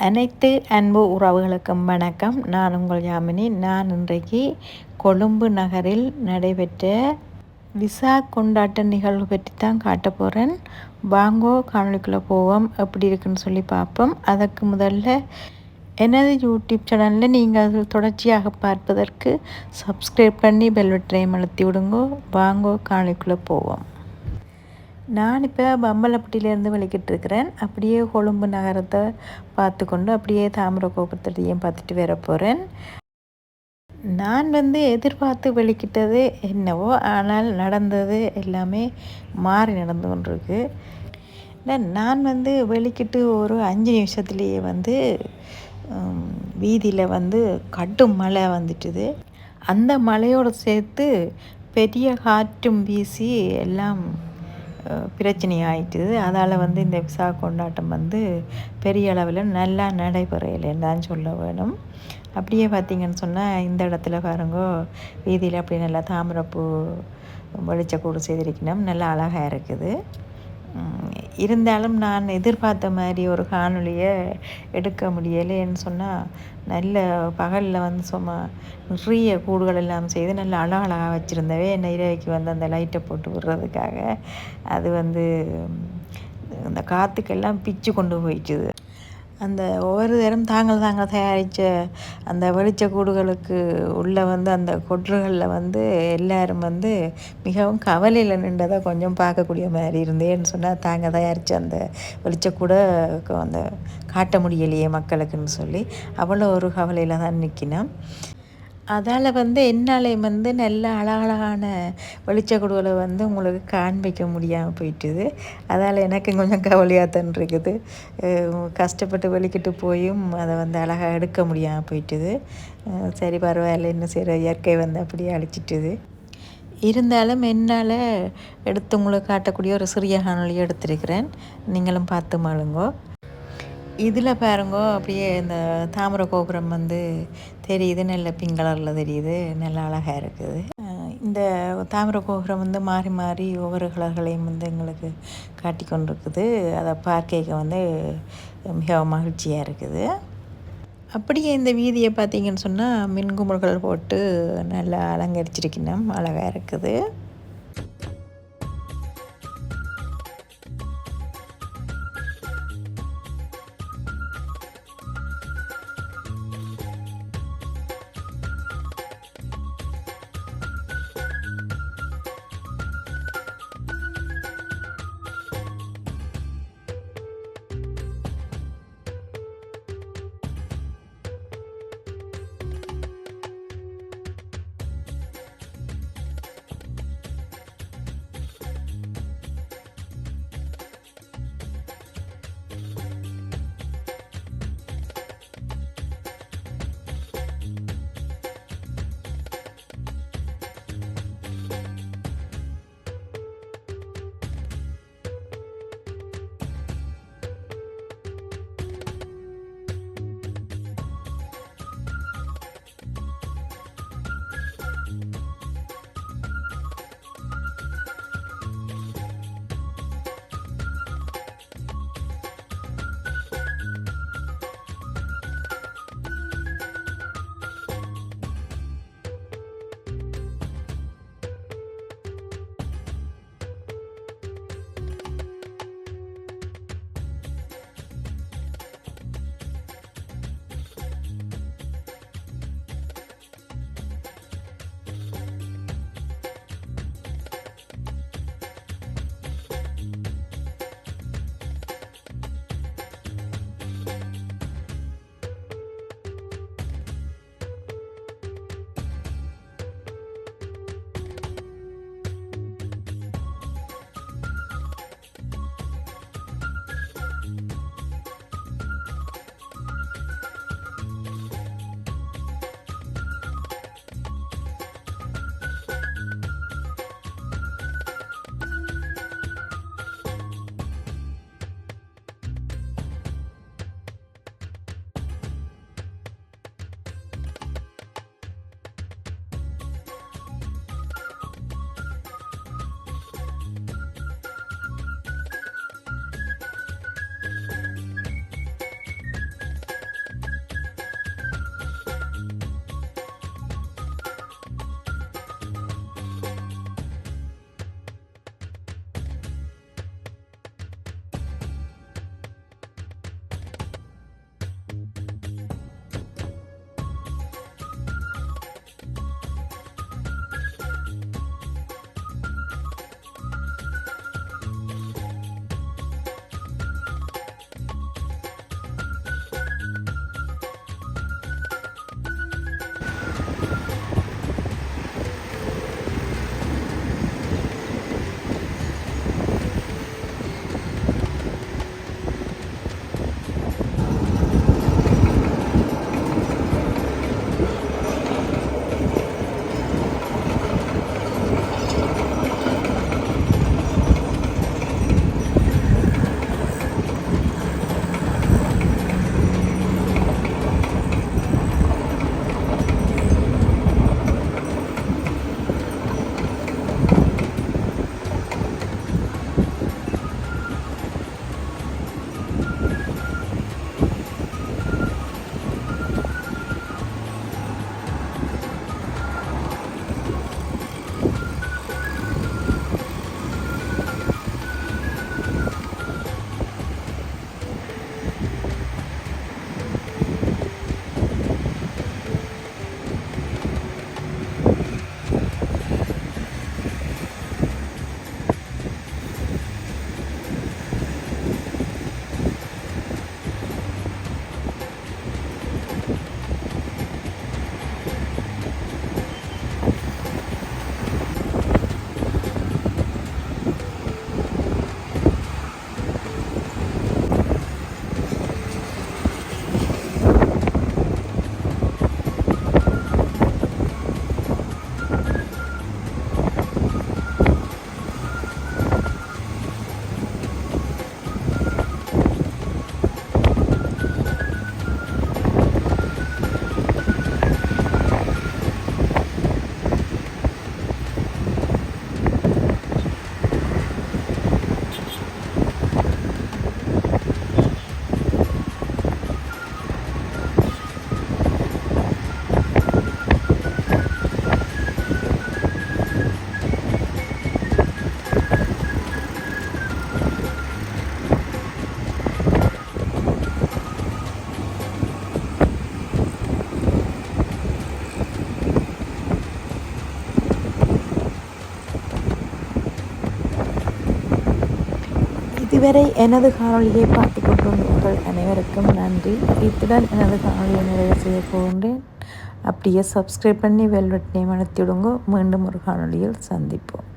அனைத்து அன்பு உறவுகளுக்கும் வணக்கம். நான் உங்கள் யாமினி. நான் இன்றைக்கு கொழும்பு நகரில் நடைபெற்ற விசா கொண்டாட்ட நிகழ்வு பற்றி தான் காட்ட போகிறேன். வாங்கோ காணொலிக்குள்ளே போவோம், எப்படி இருக்குன்னு சொல்லி பார்ப்போம். அதற்கு முதல்ல எனது யூடியூப் சேனலில் நீங்கள் தொடர்ச்சியாக பார்ப்பதற்கு சப்ஸ்கிரைப் பண்ணி பெல் பட்டனையும் அழுத்தி விடுங்கோ. வாங்கோ காணொலிக்குள்ளே போவோம். நான் இப்போ பம்பலப்பட்டியிலேருந்து வெளிக்கிட்டு இருக்கிறேன். அப்படியே கொழும்பு நகரத்தை பார்த்து கொண்டு அப்படியே தாமிர கோபுரத்தையும் பார்த்துட்டு வர போகிறேன். நான் எதிர்பார்த்து வெளிக்கிட்டது என்னவோ, ஆனால் நடந்தது எல்லாமே மாறி நடந்து கொண்டிருக்கு. நான் வெளிக்கிட்டு ஒரு 5 நிமிஷத்துலேயே வீதியில் கடும் மழை வந்துட்டுது. அந்த மழையோடு சேர்த்து பெரிய காற்றும் வீசி எல்லாம் பிரச்சனை ஆயிட்டுது. அதால் இந்த விசா கொண்டாட்டம் பெரிய அளவில் நல்லா நடைபெறையில்லைன்னு தான் சொல்ல வேணும். அப்படியே பார்த்திங்கன்னு சொன்னால் இந்த இடத்துல பாருங்கோ, வீதியில் அப்படி நல்லா தாமரைப்பூ வெளிச்சக்கூடு செய்திருக்கணும், நல்லா அழகாக இருக்குது. இருந்தாலும் நான் எதிர்பார்த்த மாதிரி ஒரு காணொலியை எடுக்க முடியலைன்னு சொன்னால், நல்ல பகலில் சும்மா நிறைய கூடுகள் எல்லாம் செய்து நல்ல அழகாக வச்சுருந்தவே என்னை இரவைக்கு அந்த லைட்டை போட்டு விடுறதுக்காக அது அந்த காற்றுக்கெல்லாம் பிச்சு கொண்டு போயிடுச்சுது. அந்த ஒவ்வொரு தரம் தாங்கள் தயாரித்த அந்த வெளிச்சக்கூடுகளுக்கு உள்ளே அந்த கொற்றுகளில் எல்லோரும் மிகவும் கவலையில் நின்றதை கொஞ்சம் பார்க்கக்கூடிய மாதிரி இருந்தேன்னு சொன்னால், தாங்கள் தயாரித்த அந்த வெளிச்சக்கூட அந்த காட்ட முடியலையே மக்களுக்குன்னு சொல்லி அவ்வளோ ஒரு கவலையில் தான் நிற்கினோம். அதால் என்னால் நல்ல அழகழகான வெளிச்சக்கூடுகளை உங்களுக்கு காண்பிக்க முடியாமல் போயிட்டுது. அதால் எனக்கு கொஞ்சம் கவலையாக தான் இருக்குது. கஷ்டப்பட்டு வெளிக்கிட்டு போயும் அதை அழகாக எடுக்க முடியாமல் போயிட்டுது. சரி, பரவாயில்ல, என்ன செய்கிற, இயற்கை அப்படியே அழிச்சிட்டுது. இருந்தாலும் என்னால் எடுத்து உங்களுக்கு காட்டக்கூடிய ஒரு சிறிய காணொலி எடுத்திருக்கிறேன். நீங்களும் பார்த்து மாளுங்கோ. இதில் பாருங்கோ, அப்படியே இந்த தாமிர கோபுரம் தெரியுது, நல்ல பிங்க் கலரில் தெரியுது, நல்ல அழகாக இருக்குது. இந்த தாமிர கோபுரம் மாறி மாறி ஒவ்வொரு கலர்களையும் எங்களுக்கு காட்டி கொண்டிருக்குது. அதை பார்க்க மிகவும் மகிழ்ச்சியாக இருக்குது. அப்படியே இந்த வீதியை பார்த்திங்கன்னு சொன்னால் மின்குமர்கள் போட்டு நல்லா அலங்கரிச்சிருக்கணும், அழகாக இருக்குது. இதுவரை எனது காணொளியை பார்த்து கொண்டிருந்தவர்கள் அனைவருக்கும் நன்றி. இத்துடன் எனது காணொளியை நிறைவு செய்ய போகின்றேன். அப்படியே சப்ஸ்கிரைப் பண்ணி பெல் பட்டனை அழுத்தி விடுங்க. மீண்டும் ஒரு காணொளியில் சந்திப்போம்.